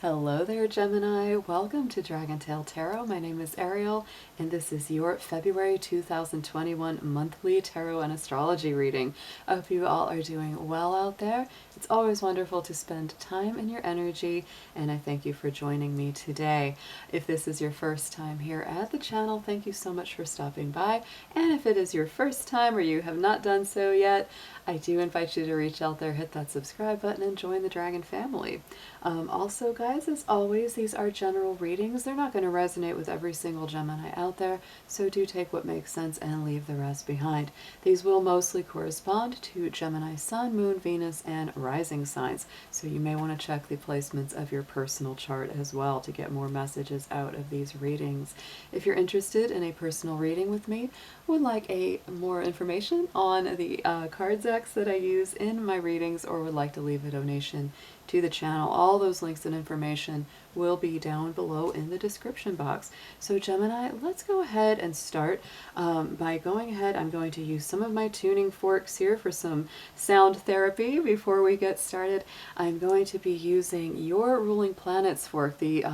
Hello there, Gemini. Welcome to Dragon Tail Tarot. My name is Ariel, and this is your February 2021 monthly tarot and astrology reading. I hope you all are doing well out there. It's always wonderful to spend time in your energy, and I thank you for joining me today. If this is your first time here at the channel, thank you so much for stopping by. And if it is your first time or you have not done so yet, I do invite you to reach out there, hit that subscribe button, and join the Dragon family. Also, guys, as always, these are general readings. They're not going to resonate with every single Gemini out there, so do take what makes sense and leave the rest behind. These will mostly correspond to Gemini Sun, Moon, Venus, and rising signs, so you may want to check the placements of your personal chart as well to get more messages out of these readings. If you're interested in a personal reading with me, would like more information on the card decks that I use in my readings, or would like to leave a donation to the channel, all those links and information will be down below in the description box. So Gemini, let's go ahead and start by going ahead. I'm going to use some of my tuning forks here for some sound therapy before we get started. I'm going to be using your ruling planets fork, the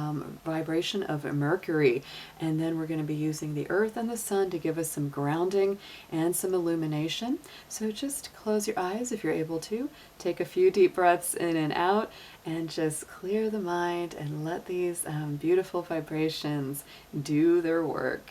vibration of Mercury, and then we're going to be using the Earth and the Sun to give us some grounding and some illumination. So just close your eyes if you're able to. Take a few deep breaths in and out, and just clear the mind and let these beautiful vibrations do their work.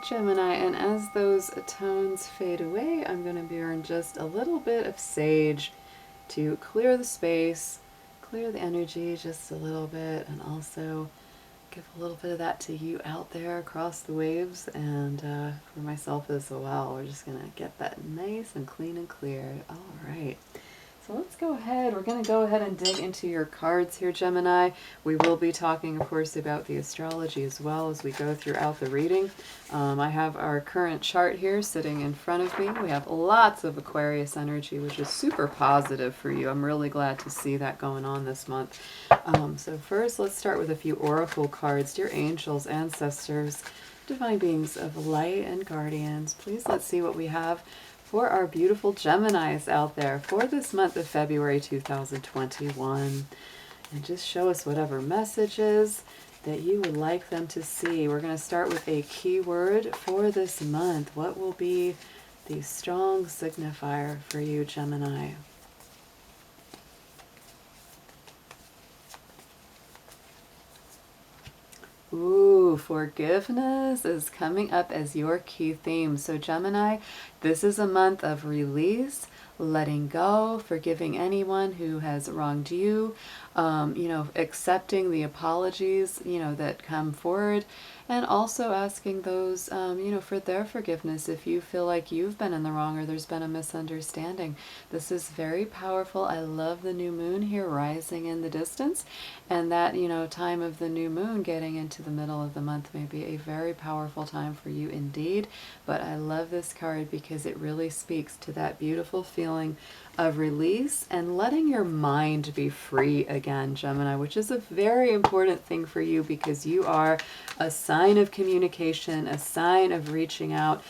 Gemini, and as those tones fade away, I'm going to burn just a little bit of sage to clear the space, clear the energy just a little bit, and also give a little bit of that to you out there across the waves, and for myself as well. We're just going to get that nice and clean and cleared. All right. So let's go ahead. We're going to go ahead and dig into your cards here, Gemini. We will be talking, of course, about the astrology as well as we go throughout the reading. I have our current chart here sitting in front of me. We have lots of Aquarius energy, which is super positive for you. I'm really glad to see that going on this month. So first, let's start with a few oracle cards. Dear angels, ancestors, divine beings of light, and guardians, please let's see what we have for our beautiful Geminis out there for this month of February 2021. And just show us whatever messages that you would like them to see. We're going to start with a keyword for this month. What will be the strong signifier for you, Gemini? Ooh, forgiveness is coming up as your key theme. So Gemini, this is a month of release, letting go, forgiving anyone who has wronged you, accepting the apologies, that come forward, and also asking those, for their forgiveness if you feel like you've been in the wrong or there's been a misunderstanding. This is very powerful. I love the new moon here rising in the distance, and that, time of the new moon getting into the middle of the month may be a very powerful time for you indeed. But I love this card because it really speaks to that beautiful feeling of release and letting your mind be free again, Gemini, which is a very important thing for you because you are a sign of communication, a sign of reaching out.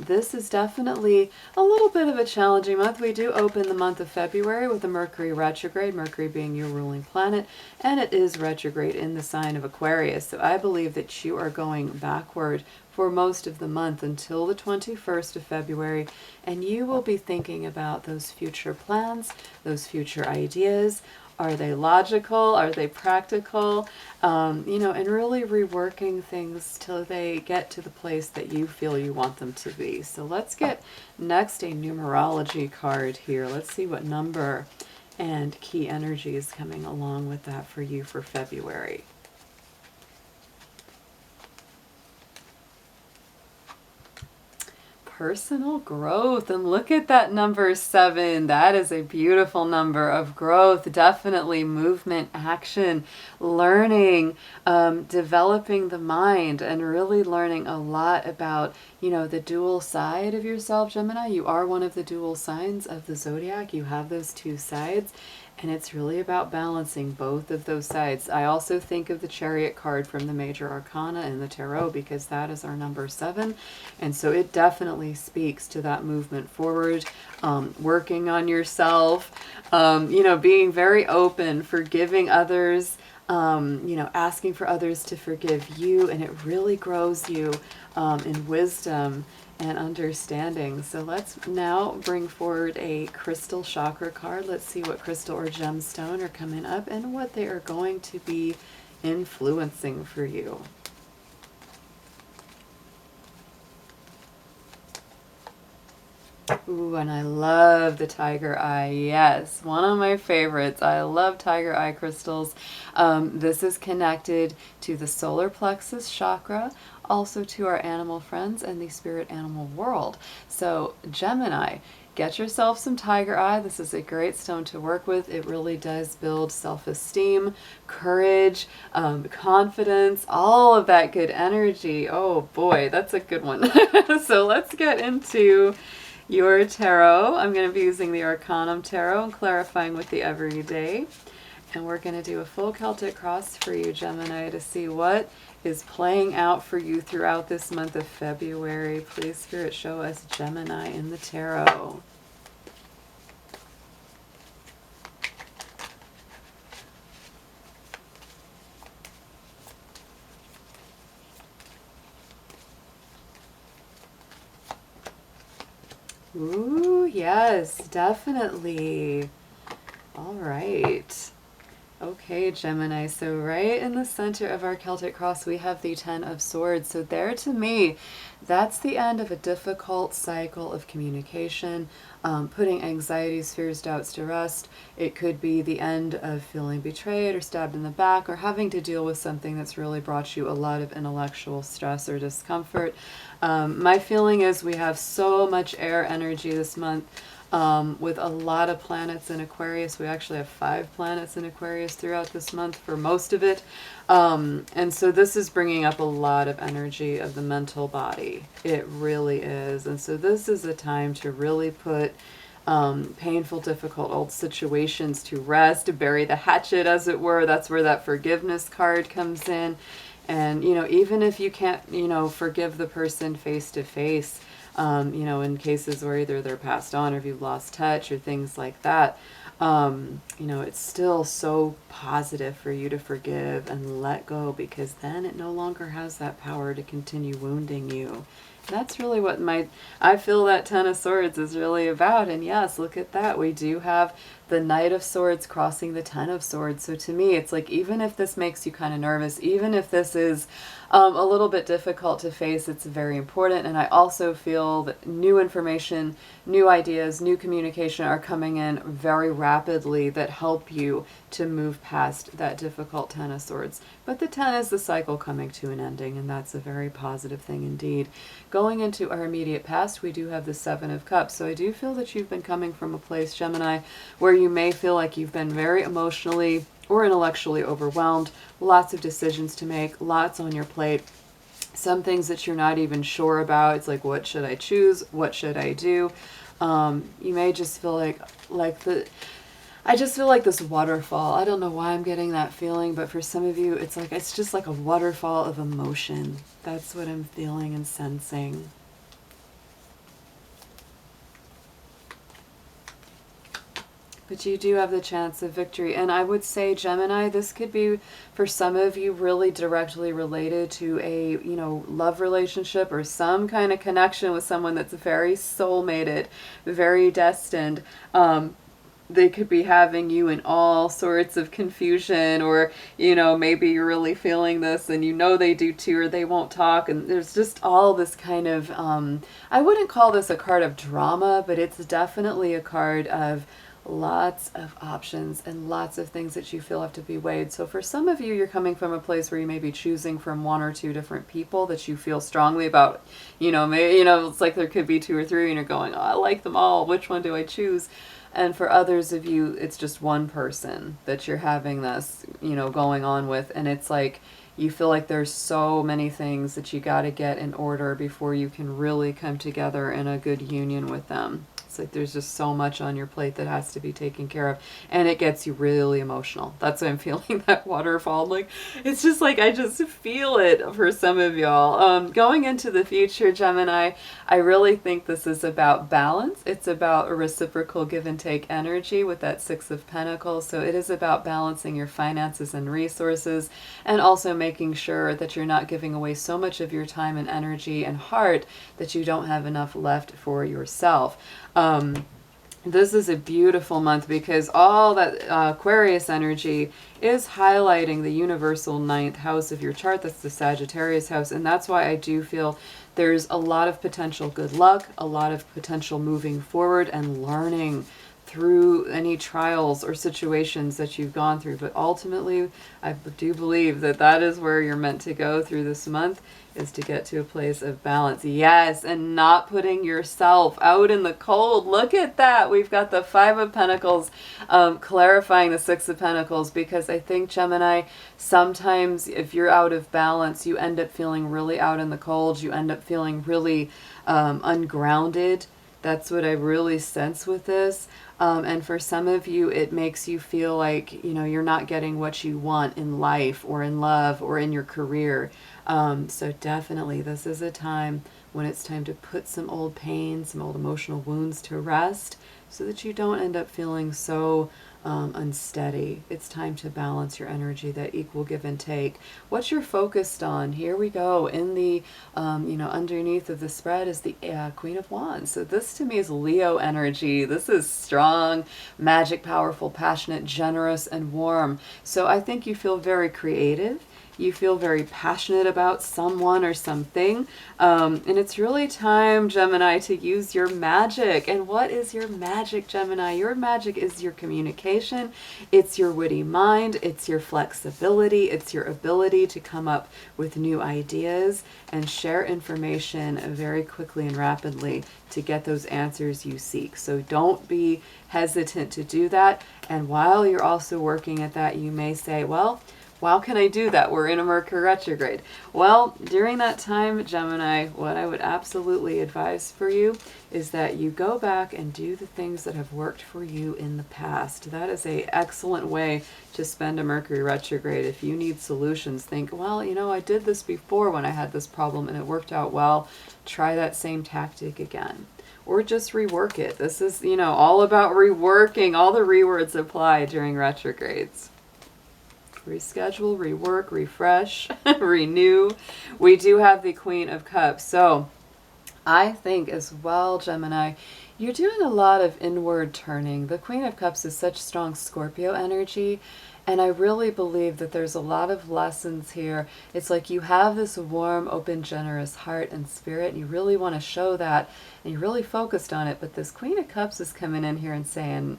This is definitely a little bit of a challenging month. We do open the month of February with a Mercury retrograde, Mercury being your ruling planet, and it is retrograde in the sign of Aquarius. So I believe that you are going backward for most of the month until the 21st of February, and you will be thinking about those future plans, those future ideas. Are they logical? Are they practical? And really reworking things till they get to the place that you feel you want them to be. So let's get next a numerology card here. Let's see what number and key energies coming along with that for you for February. Personal growth, and look at that number 7. That is a beautiful number of growth. Definitely movement, action, learning, developing the mind, and really learning a lot about, you know, the dual side of yourself, Gemini. You are one of the dual signs of the zodiac. You have those two sides, and it's really about balancing both of those sides. I also think of the Chariot card from the Major Arcana in the Tarot, because that is our number 7. And so it definitely speaks to that movement forward, working on yourself, you know, being very open, forgiving others, you know, asking for others to forgive you. And it really grows you in wisdom and understanding. So let's now bring forward a crystal chakra card. Let's see what crystal or gemstone are coming up and what they are going to be influencing for you. Ooh, and I love the tiger eye. Yes, one of my favorites. I love tiger eye crystals. This is connected to the solar plexus chakra, also to our animal friends and the spirit animal world. So Gemini, get yourself some tiger eye. This is a great stone to work with. It really does build self-esteem, courage, confidence, all of that good energy. Oh boy, that's a good one. So let's get into your tarot. I'm going to be using the Arcanum Tarot and clarifying with the Everyday. And we're going to do a full Celtic cross for you, Gemini, to see what is playing out for you throughout this month of February. Please, Spirit, show us Gemini in the tarot. Ooh, yes, definitely. All right. Okay, Gemini, so right in the center of our Celtic cross, we have the 10 of Swords. So there, to me, that's the end of a difficult cycle of communication, putting anxieties, fears, doubts to rest. It could be the end of feeling betrayed or stabbed in the back, or having to deal with something that's really brought you a lot of intellectual stress or discomfort. My feeling is we have so much air energy this month. With a lot of planets in Aquarius. We actually have 5 planets in Aquarius throughout this month for most of it. And so this is bringing up a lot of energy of the mental body. It really is. And so this is a time to really put painful, difficult old situations to rest, to bury the hatchet, as it were. That's where that forgiveness card comes in. And, you know, even if you can't, you know, forgive the person face to face, you know, in cases where either they're passed on or if you've lost touch or things like that, you know, it's still so positive for you to forgive and let go, because then it no longer has that power to continue wounding you. That's really what I feel that 10 of Swords is really about. And yes, look at that. We do have the Knight of Swords crossing the 10 of Swords. So to me, it's like, even if this makes you kind of nervous, even if this is a little bit difficult to face, it's very important. And I also feel that new information, new ideas, new communication are coming in very rapidly that help you to move past that difficult 10 of Swords. But the 10 is the cycle coming to an ending, and that's a very positive thing indeed. Going into our immediate past, we do have the 7 of Cups. So I do feel that you've been coming from a place, Gemini, where you may feel like you've been very emotionally or intellectually overwhelmed, lots of decisions to make, lots on your plate, some things that you're not even sure about. It's like, what should I choose? What should I do? You may just feel I just feel like this waterfall. I don't know why I'm getting that feeling, but for some of you, it's just like a waterfall of emotion. That's what I'm feeling and sensing. But you do have the chance of victory. And I would say, Gemini, this could be, for some of you, really directly related to a, you know, love relationship or some kind of connection with someone that's very soulmated, very destined. They could be having you in all sorts of confusion, or, you know, maybe you're really feeling this and you know they do too, or they won't talk. And there's just all this kind of, I wouldn't call this a card of drama, but it's definitely a card of lots of options and lots of things that you feel have to be weighed. So for some of you, you're coming from a place where you may be choosing from one or two different people that you feel strongly about. Maybe, it's like there could be two or three and you're going, oh, I like them all. Which one do I choose? And for others of you, it's just one person that you're having this, going on with. And it's like, you feel like there's so many things that you got to get in order before you can really come together in a good union with them. It's like there's just so much on your plate that has to be taken care of, and it gets you really emotional. That's why I'm feeling that waterfall. Like, it's just like I just feel it for some of y'all. Going into the future, Gemini, I really think this is about balance. It's about a reciprocal give and take energy with that Six of Pentacles. So it is about balancing your finances and resources, and also making sure that you're not giving away so much of your time and energy and heart that you don't have enough left for yourself. This is a beautiful month because all that Aquarius energy is highlighting the universal 9th house of your chart. That's the Sagittarius house. And that's why I do feel there's a lot of potential good luck, a lot of potential moving forward and learning through any trials or situations that you've gone through. But ultimately, I do believe that that is where you're meant to go through this month, is to get to a place of balance. Yes, and not putting yourself out in the cold. Look at that. We've got the Five of Pentacles clarifying the Six of Pentacles, because I think, Gemini, sometimes if you're out of balance, you end up feeling really out in the cold. You end up feeling really ungrounded. That's what I really sense with this. And for some of you, it makes you feel like, you're not getting what you want in life or in love or in your career. So definitely this is a time when it's time to put some old pain, some old emotional wounds to rest, so that you don't end up feeling so unsteady. It's time to balance your energy, that equal give and take. What you're focused on, here we go. In the, underneath of the spread is the Queen of Wands. So this to me is Leo energy. This is strong, magic, powerful, passionate, generous, and warm. So I think you feel very creative. You feel very passionate about someone or something. And it's really time, Gemini, to use your magic. And what is your magic, Gemini? Your magic is your communication. It's your witty mind. It's your flexibility. It's your ability to come up with new ideas and share information very quickly and rapidly to get those answers you seek. So don't be hesitant to do that. And while you're also working at that, you may say, well, how can I do that? We're in a Mercury retrograde. Well, during that time, Gemini, what I would absolutely advise for you is that you go back and do the things that have worked for you in the past. That is an excellent way to spend a Mercury retrograde. If you need solutions, think, well, I did this before when I had this problem and it worked out well. Try that same tactic again. Or just rework it. This is, all about reworking. All the rewords apply during retrogrades. Reschedule, rework, refresh, renew. We do have the Queen of Cups. So I think as well, Gemini, you're doing a lot of inward turning. The Queen of Cups is such strong Scorpio energy. And I really believe that there's a lot of lessons here. It's like you have this warm, open, generous heart and spirit, and you really want to show that, and you're really focused on it. But this Queen of Cups is coming in here and saying,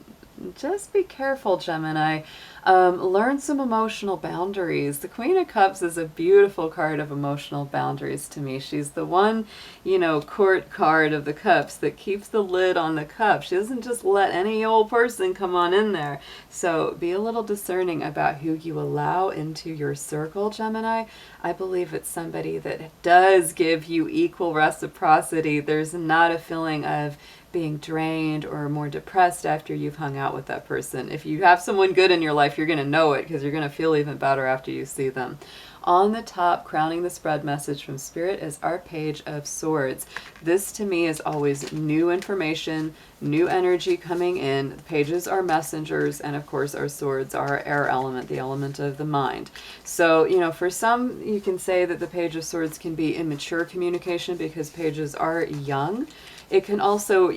just be careful, Gemini. Learn some emotional boundaries. The Queen of Cups is a beautiful card of emotional boundaries to me. She's the one, court card of the cups that keeps the lid on the cup. She doesn't just let any old person come on in there. So be a little discerning about who you allow into your circle, Gemini. I believe it's somebody that does give you equal reciprocity. There's not a feeling of being drained or more depressed after you've hung out with that person. If you have someone good in your life, you're going to know it, because you're going to feel even better after you see them. On the top, crowning the spread message from Spirit, is our Page of Swords. This to me is always new information, new energy coming in. The pages are messengers, and of course our swords are air element, the element of the mind. So, for some, you can say that the Page of Swords can be immature communication because pages are young. It can also,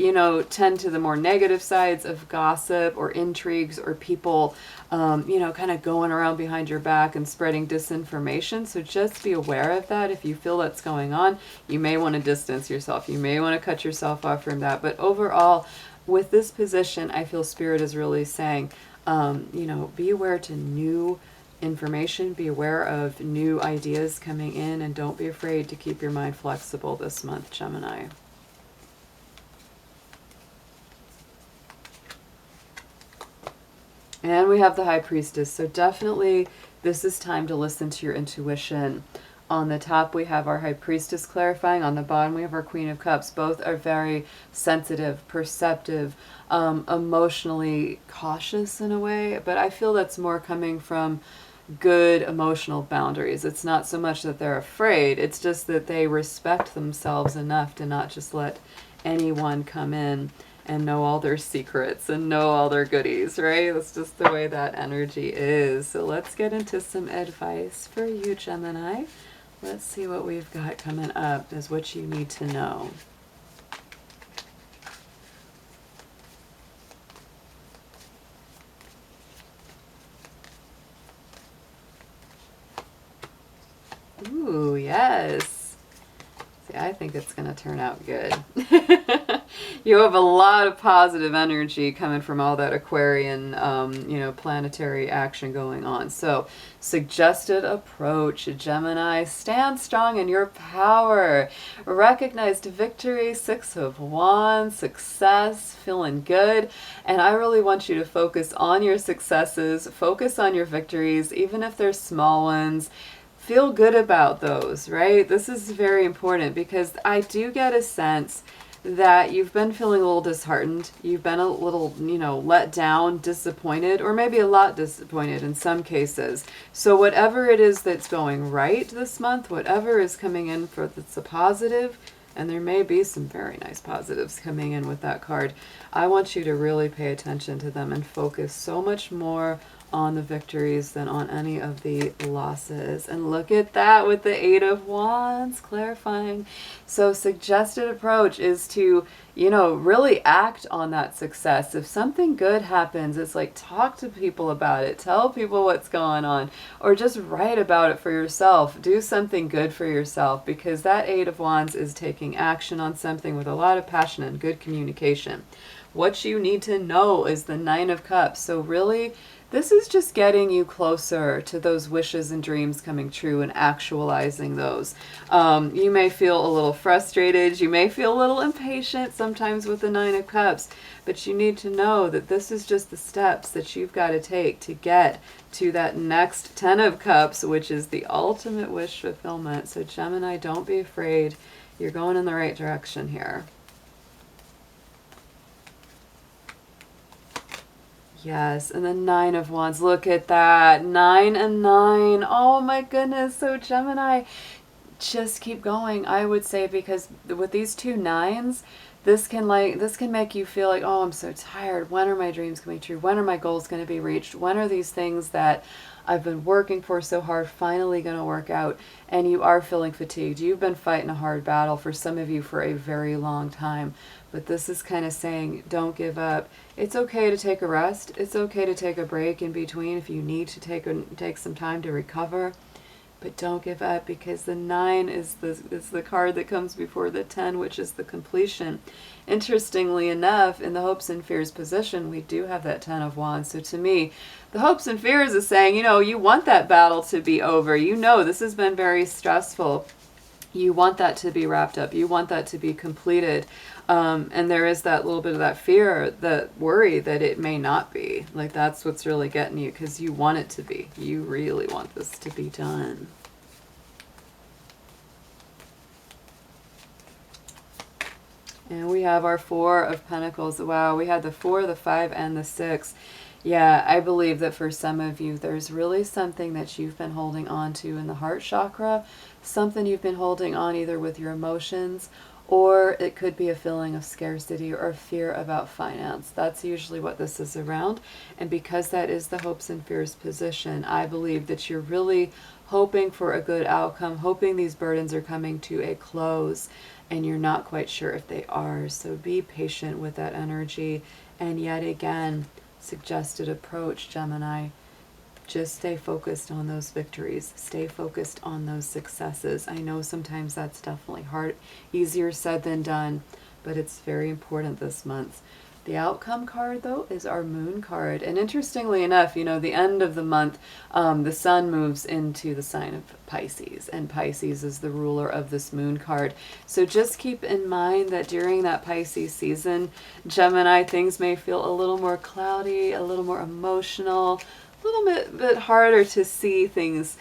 tend to the more negative sides of gossip or intrigues or people, kind of going around behind your back and spreading disinformation. So just be aware of that. If you feel that's going on, you may want to distance yourself. You may want to cut yourself off from that. But overall, with this position, I feel Spirit is really saying, be aware to new information, be aware of new ideas coming in, and don't be afraid to keep your mind flexible this month, Gemini. And we have the High Priestess, so definitely this is time to listen to your intuition. On the top, we have our High Priestess clarifying. On the bottom, we have our Queen of Cups. Both are very sensitive, perceptive, emotionally cautious in a way. But I feel that's more coming from good emotional boundaries. It's not so much that they're afraid. It's just that they respect themselves enough to not just let anyone come in and know all their secrets and know all their goodies, right? That's just the way that energy is. So let's get into some advice for you, Gemini. Let's see what we've got coming up as what you need to know. Ooh, yes. See, I think it's going to turn out good. You have a lot of positive energy coming from all that Aquarian, planetary action going on. So, suggested approach, Gemini, stand strong in your power. Recognized victory, 6 of Wands, success, feeling good. And I really want you to focus on your successes, focus on your victories, even if they're small ones. Feel good about those, right? This is very important because I do get a sense that you've been feeling a little disheartened. You've been a little, let down, disappointed, or maybe a lot disappointed in some cases. So whatever it is that's going right this month, whatever is coming in for that's a positive, and there may be some very nice positives coming in with that card, I want you to really pay attention to them and focus so much more on the victories than on any of the losses. And look at that with the 8 of Wands clarifying. So suggested approach is to, really act on that success. If something good happens, it's like talk to people about it, tell people what's going on, or just write about it for yourself. Do something good for yourself, because that 8 of Wands is taking action on something with a lot of passion and good communication. What you need to know is the 9 of Cups. So really, this is just getting you closer to those wishes and dreams coming true and actualizing those. You may feel a little frustrated. You may feel a little impatient sometimes with the 9 of Cups. But you need to know that this is just the steps that you've got to take to get to that next 10 of Cups, which is the ultimate wish fulfillment. So Gemini, don't be afraid. You're going in the right direction here. Yes, and the 9 of Wands, look at that, 9 and 9, oh my goodness. So Gemini, just keep going, I would say, because with these 2 9s, this can make you feel like, oh, I'm so tired. When are my dreams coming true? When are my goals going to be reached? When are these things that I've been working for so hard finally going to work out? And you are feeling fatigued. You've been fighting a hard battle, for some of you, for a very long time. But this is kind of saying, don't give up. It's okay to take a rest. It's okay to take a break in between if you need to take some time to recover. But don't give up, because the 9 is the card that comes before the 10, which is the completion. Interestingly enough, in the hopes and fears position, we do have that 10 of Wands. So to me, the hopes and fears is saying, you want that battle to be over. This has been very stressful. You want that to be wrapped up. You want that to be completed. And there is that little bit of that fear, that worry that it may not be. Like, that's what's really getting you, because you want it to be. You really want this to be done. And we have our 4 of Pentacles. Wow, we had the 4, the 5, and the 6. Yeah, I believe that for some of you, there's really something that you've been holding on to in the heart chakra, something you've been holding on either with your emotions, or it could be a feeling of scarcity or fear about finance. That's usually what this is around. And because that is the hopes and fears position, I believe that you're really hoping for a good outcome, hoping these burdens are coming to a close, and you're not quite sure if they are. So be patient with that energy. And yet again, suggested approach, Gemini, just stay focused on those victories. Stay focused on those successes. I know sometimes that's definitely hard, easier said than done, but it's very important this month. The outcome card, though, is our moon card. And interestingly enough, you know, the end of the month, the sun moves into the sign of Pisces, and Pisces is the ruler of this moon card. So just keep in mind that during that Pisces season, Gemini, things may feel a little more cloudy, a little more emotional, a little bit harder to see things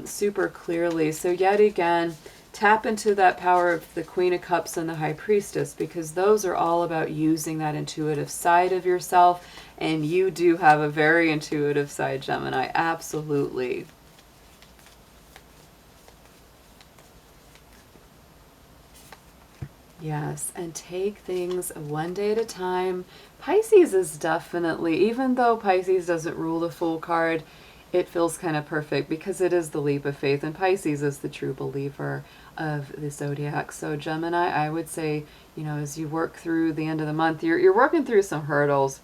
super clearly. So yet again, tap into that power of the Queen of Cups and the High Priestess, because those are all about using that intuitive side of yourself. And you do have a very intuitive side, Gemini. Absolutely. Yes, and take things one day at a time. Pisces is definitely, even though Pisces doesn't rule the Fool card, it feels kind of perfect because it is the leap of faith, and Pisces is the true believer of the zodiac. So Gemini, I would say, you know, as you work through the end of the month, you're working through some hurdles.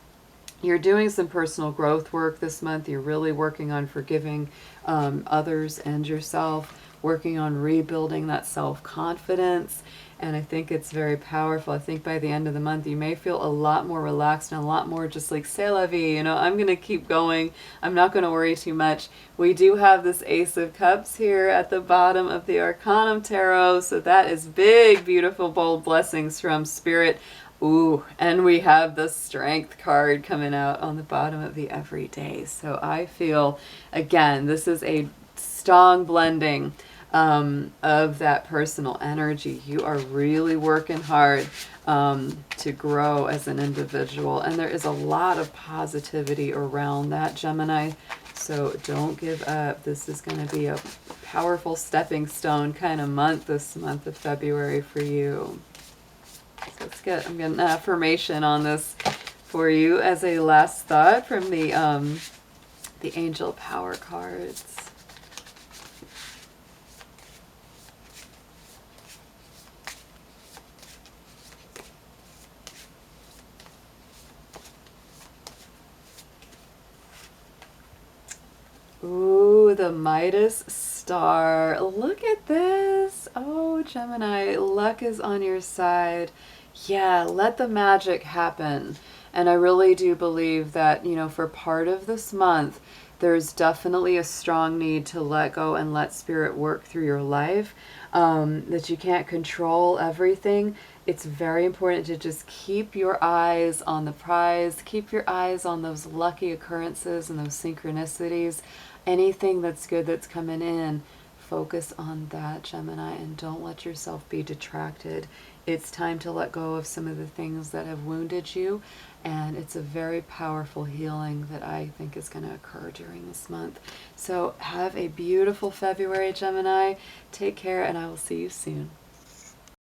You're doing some personal growth work this month. You're really working on forgiving others and yourself, working on rebuilding that self-confidence. And I think it's very powerful. I think by the end of the month, you may feel a lot more relaxed and a lot more just like, c'est la vie, you know, I'm going to keep going. I'm not going to worry too much. We do have this Ace of Cups here at the bottom of the Arcanum Tarot. So that is big, beautiful, bold blessings from Spirit. Ooh, and we have the Strength card coming out on the bottom of the Everyday. So I feel, again, this is a strong blending of that personal energy. You are really working hard to grow as an individual, and there is a lot of positivity around that, Gemini. So don't give up. This is going to be a powerful stepping stone kind of month, this month of February for you. So I'm getting an affirmation on this for you as a last thought from the Angel Power cards. Ooh, the Midas star. Look at this. Oh, Gemini, luck is on your side. Yeah, let the magic happen. And I really do believe that, you know, for part of this month, there's definitely a strong need to let go and let Spirit work through your life. That you can't control everything. It's very important to just keep your eyes on the prize, keep your eyes on those lucky occurrences and those synchronicities. Anything that's good that's coming in, focus on that, Gemini, and don't let yourself be detracted. It's time to let go of some of the things that have wounded you, and it's a very powerful healing that I think is going to occur during this month. So have a beautiful February, Gemini. Take care, and I will see you soon.